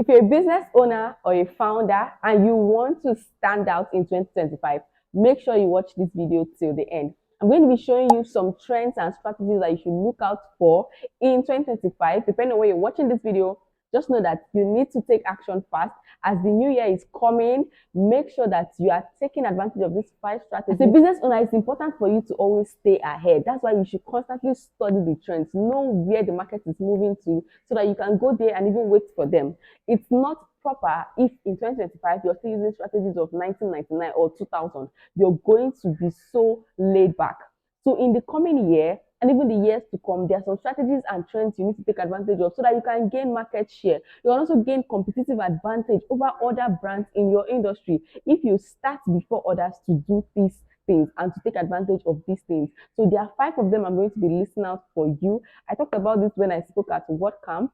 If you're a business owner or a founder and you want to stand out in 2025, make sure you watch this video till the end. I'm going to be showing you some trends and strategies that you should look out for in 2025. Depending on where you're watching this video, just know that you need to take action fast. As the new year is coming, make sure that you are taking advantage of these 5 strategies. As a business owner, it's important for you to always stay ahead. That's why you should constantly study the trends, know where the market is moving to, so that you can go there and even wait for them. It's not proper if in 2025 you're still using strategies of 1999 or 2000. You're going to be so laid back. So in the coming year and even the years to come, there are some strategies and trends you need to take advantage of so that you can gain market share. You can also gain competitive advantage over other brands in your industry if you start before others to do these things and to take advantage of these things. So there are 5 of them I'm going to be listing out for you. I talked about this when I spoke at WordCamp.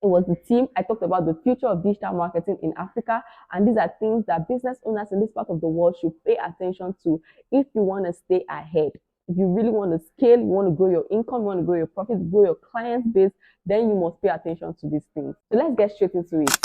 It was the team. I talked about the future of digital marketing in Africa, and these are things that business owners in this part of the world should pay attention to if you want to stay ahead. If you really want to scale, you want to grow your income, you want to grow your profits, grow your client base, then you must pay attention to these things. So let's get straight into it.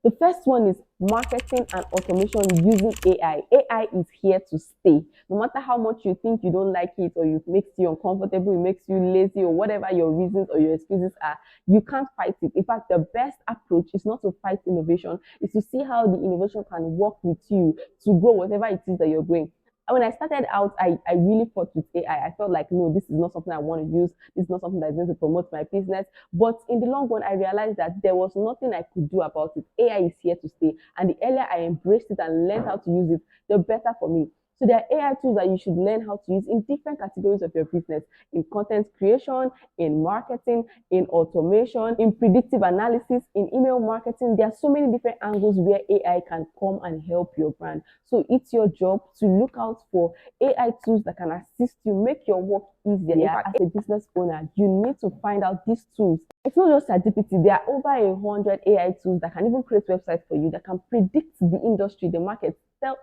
The first one is marketing and automation using AI. AI is here to stay. No matter how much you think you don't like it, or it makes you uncomfortable, it makes you lazy, or whatever your reasons or your excuses are, you can't fight it. In fact, the best approach is not to fight innovation, it's to see how the innovation can work with you to grow whatever it is that you're growing. When I started out, I really fought with AI. I felt like, no, this is not something I want to use. This is not something that's going to promote my business. But in the long run, I realized that there was nothing I could do about it. AI is here to stay. And the earlier I embraced it and learned how to use it, the better for me. So there are AI tools that you should learn how to use in different categories of your business, in content creation, in marketing, in automation, in predictive analysis, in email marketing. There are so many different angles where AI can come and help your brand. So it's your job to look out for AI tools that can assist you, make your work easier. Yeah, as a business owner, you need to find out these tools. It's not just ChatGPT. There are over 100 AI tools that can even create websites for you, that can predict the industry, the market,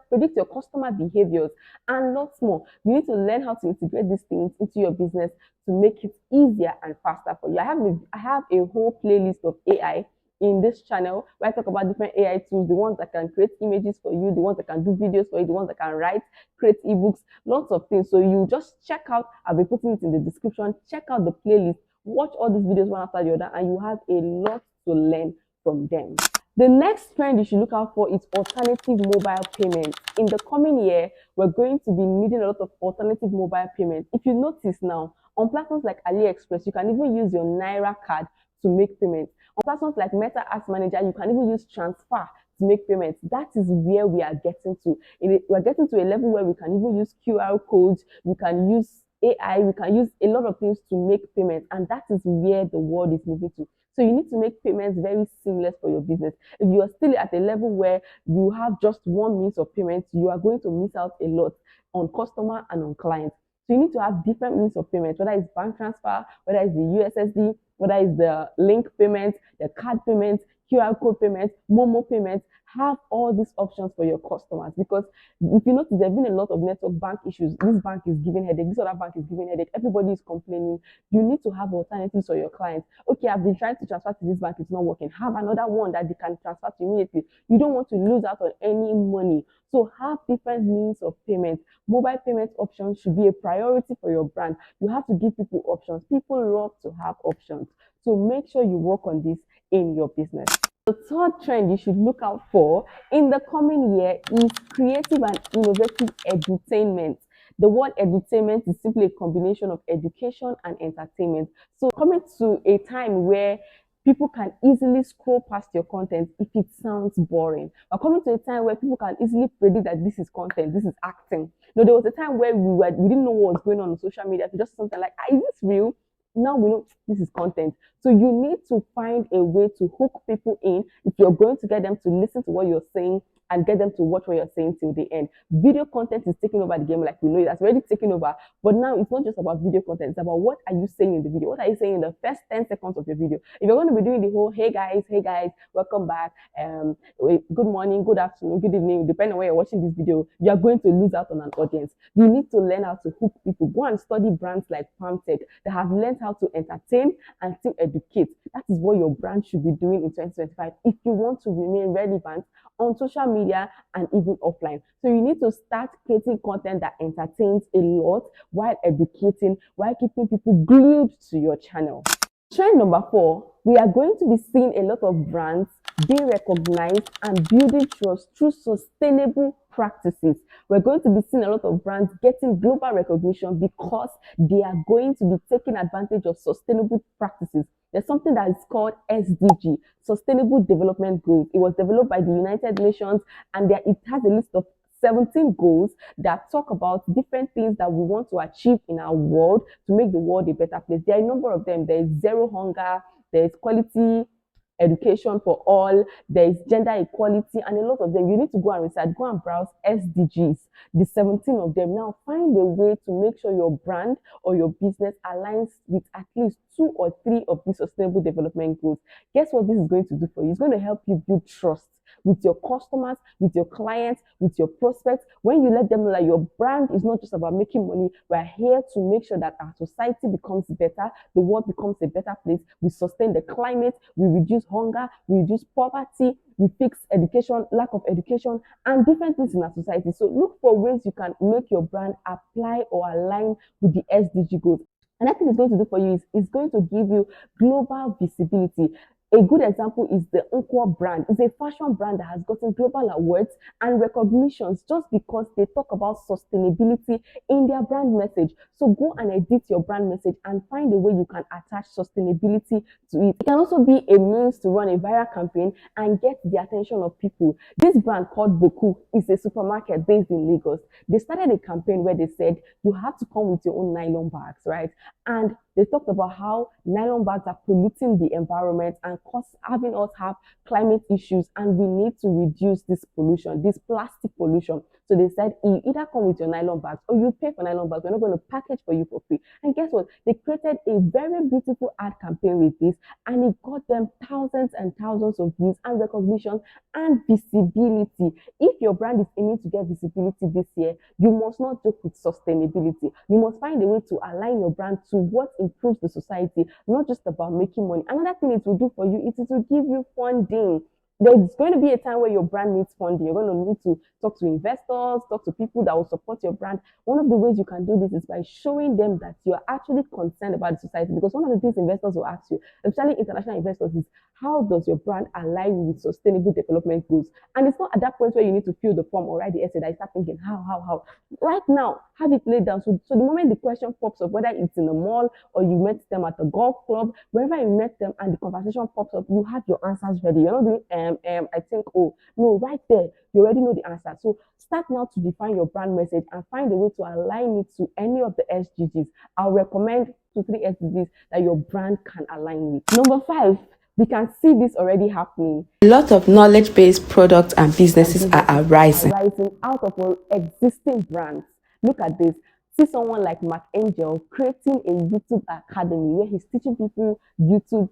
predict your customer behaviors, and lots more. You need to learn how to integrate these things into your business to make it easier and faster for you. I have a whole playlist of AI in this channel where I talk about different AI tools, the ones that can create images for you, the ones that can do videos for you, the ones that can write, create ebooks, lots of things. So you just check out, I'll be putting it in the description, check out the playlist, watch all these videos one after the other, and you have a lot to learn from them. The next trend you should look out for is alternative mobile payments. In the coming year, we're going to be needing a lot of alternative mobile payments. If you notice now, on platforms like AliExpress, you can even use your Naira card to make payments. On platforms like Meta Ads Manager, you can even use transfer to make payments. That is where we are getting to. We're getting to a level where we can even use QR codes, we can use AI, we can use a lot of things to make payments, and that is where the world is moving to. So you need to make payments very seamless for your business. If you are still at a level where you have just one means of payment, you are going to miss out a lot on customer and on clients. So you need to have different means of payment, whether it's bank transfer, whether it's the USSD, whether it's the link payment, the card payment, QR code payment, Momo payment. Have all these options for your customers, because if you notice, there have been a lot of network bank issues. This bank is giving headache, this other bank is giving headache, everybody is complaining. You need to have alternatives for your clients. Okay, I've been trying to transfer to this bank, it's not working. Have another one that they can transfer to immediately. You don't want to lose out on any money. So have different means of payment. Mobile payment options should be a priority for your brand. You have to give people options. People love to have options. So make sure you work on this in your business. The third trend you should look out for in the coming year is creative and innovative edutainment. The word edutainment is simply a combination of education and entertainment. So coming to a time where people can easily scroll past your content if it sounds boring. We're coming to a time where people can easily predict that this is content, this is acting. No, there was a time where we didn't know what was going on social media. If just something like, is this real? Now we know this is content. So you need to find a way to hook people in if you're going to get them to listen to what you're saying and get them to watch what you're saying till the end. Video content is taking over the game, like we know it has already taken over. But now it's not just about video content, it's about what are you saying in the video? What are you saying in the first 10 seconds of your video? If you're going to be doing the whole, hey guys, welcome back, good morning, good afternoon, good evening, depending on where you're watching this video, you're going to lose out on an audience. You need to learn how to hook people. Go and study brands like PalmTech that have learned how to entertain and still educate. That is what your brand should be doing in 2025 if you want to remain relevant on social media and even offline. So you need to start creating content that entertains a lot while educating, while keeping people glued to your channel. Trend number 4, we are going to be seeing a lot of brands being recognized and building trust through sustainable practices. We're going to be seeing a lot of brands getting global recognition because they are going to be taking advantage of sustainable practices. There's something that is called SDG, Sustainable Development Goals. It was developed by the United Nations, and it has a list of 17 goals that talk about different things that we want to achieve in our world to make the world a better place. There are a number of them. There is zero hunger, there is quality education for all, there is gender equality, and a lot of them. You need to go and research, go and browse SDGs, the 17 of them. Now find a way to make sure your brand or your business aligns with at least 2 or 3 of these sustainable development goals. Guess what this is going to do for you? It's going to help you build trust with your customers, with your clients, with your prospects. When you let them know that your brand is not just about making money, we're here to make sure that our society becomes better, the world becomes a better place, we sustain the climate, we reduce hunger, we reduce poverty, we fix education, lack of education, and different things in our society. So look for ways you can make your brand apply or align with the SDG goals. Another thing it's going to do for you is it's going to give you global visibility. A good example is the Okoro brand. It's a fashion brand that has gotten global awards and recognitions just because they talk about sustainability in their brand message. So go and edit your brand message and find a way you can attach sustainability to it. It can also be a means to run a viral campaign and get the attention of people. This brand called Boku is a supermarket based in Lagos. They started a campaign where they said you have to come with your own nylon bags, right? And they talked about how nylon bags are polluting the environment and having us have climate issues, and we need to reduce this pollution, this plastic pollution. So they said, you either come with your nylon bags or you pay for nylon bags. We're not going to package for you for free. And guess what? They created a very beautiful ad campaign with this, and it got them thousands and thousands of views and recognition and visibility. If your brand is aiming to get visibility this year, you must not joke with sustainability. You must find a way to align your brand to what improves the society, not just about making money. Another thing it will do for you is it will give you funding. There's going to be a time where your brand needs funding. You're going to need to talk to investors, talk to people that will support your brand. One of the ways you can do this is by showing them that you're actually concerned about the society. Because one of the things investors will ask you, especially international investors, is how does your brand align with sustainable development goals? And it's not at that point where you need to fill the form or write the essay that you start thinking, how. Right now, have it laid down. So the moment the question pops up, whether it's in the mall or you met them at the golf club, wherever you met them and the conversation pops up, you have your answers ready. You're not doing I think, oh no, right there, you already know the answer. So start now to define your brand message and find a way to align it to any of the SDGs. I'll recommend 2-3 SDGs that your brand can align with. Number 5, we can see this already happening. A lot of knowledge-based products and businesses are arising Out of our existing brands. Look at this. See someone like Mark Angel creating a YouTube academy where he's teaching people YouTube,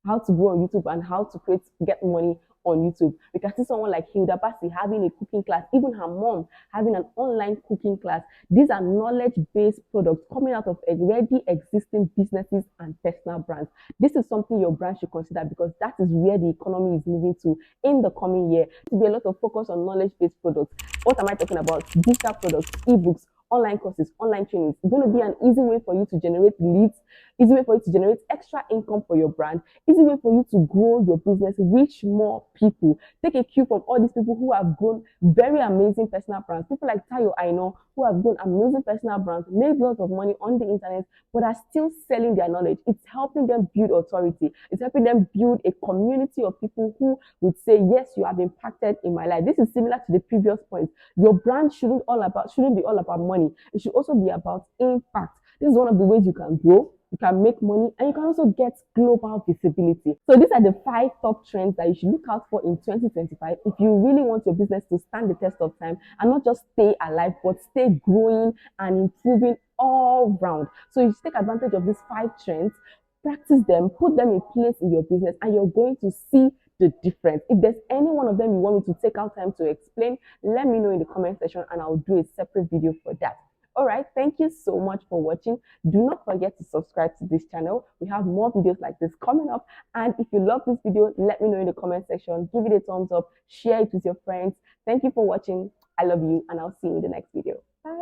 how to go on YouTube and how to get money on YouTube. We can see someone like Hilda Bassi having a cooking class, even her mom having an online cooking class. These are knowledge-based products coming out of already existing businesses and personal brands. This is something your brand should consider because that is where the economy is moving to in the coming year. There will be a lot of focus on knowledge-based products. What am I talking about? Digital products, ebooks, online courses, online trainings. It's going to be an easy way for you to generate leads, easy way for you to generate extra income for your brand, easy way for you to grow your business, reach more people. Take a cue from all these people who have grown very amazing personal brands. People like Tayo Aino, who have grown amazing personal brands, made lots of money on the internet, but are still selling their knowledge. It's helping them build authority. It's helping them build a community of people who would say, yes, you have impacted in my life. This is similar to the previous point. Your brand shouldn't be all about money. It should also be about impact. This is one of the ways you can grow, you can make money, and you can also get global visibility. So these are the 5 top trends that you should look out for in 2025 if you really want your business to stand the test of time and not just stay alive, but stay growing and improving all round. So you should take advantage of these 5 trends, practice them, put them in place in your business, and you're going to see the difference. If there's any one of them you want me to take out time to explain, let me know in the comment section and I'll do a separate video for that. All right, thank you so much for watching. Do not forget to subscribe to this channel. We have more videos like this coming up. And if you love this video, let me know in the comment section. Give it a thumbs up, share it with your friends. Thank you for watching. I love you, and I'll see you in the next video. Bye.